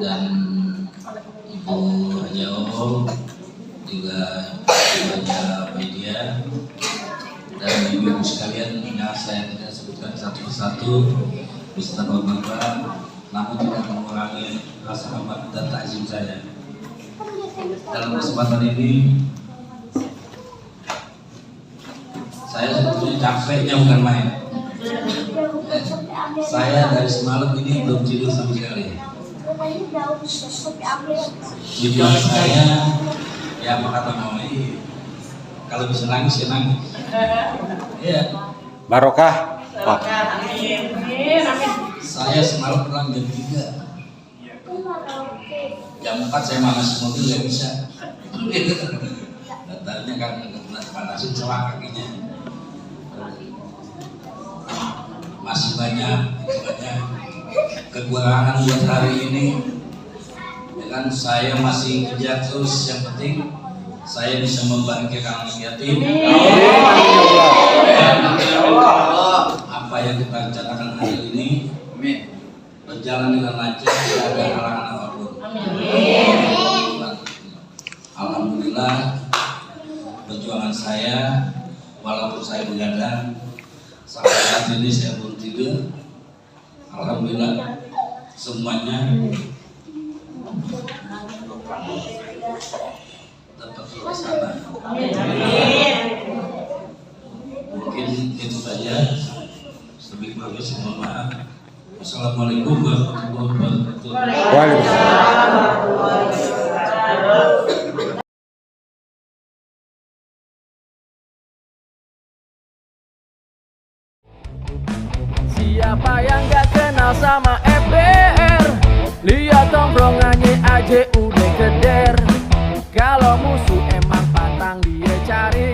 dan Ibu Hajao, juga Ibu Media, dan ibu-ibu sekalian yang saya tidak sebutkan satu persatu beserta bapak-bapak, namun tidak mengurangi rasa hormat dan takzim saya. Dalam kesempatan ini saya sebetulnya capeknya bukan main. Saya dari semalam ini belum tidur sama sekali. Tujuan saya, ya apa kata mama ini, kalau bisa nangis ya nangis. Iya. Barokah. Saya semalam pulang jam 3. Jam 4 saya manas mobil nggak bisa. Datanya kan panasin celak kakinya. Masih banyak kekurangan buat hari ini. Ya kan, saya masih kerja terus, yang penting saya bisa membahagiakan anak yatim. Apa yang kita rencanakan hari ini berjalan dengan lancar, tidak ada halangan apapun. Alhamdulillah, perjuangan saya, walaupun saya begadang, sampai saat ini saya belum tidur. Alhamdulillah, semuanya dapat terlaksana. Mungkin itu saja. Lebih bagus, mohon maaf. Assalamualaikum warahmatullahi wabarakatuh. Siapa yang gak kenal sama FBR? Lihat tongkrongannya aja udah keder. Kalau musuh emang pantang dia cari.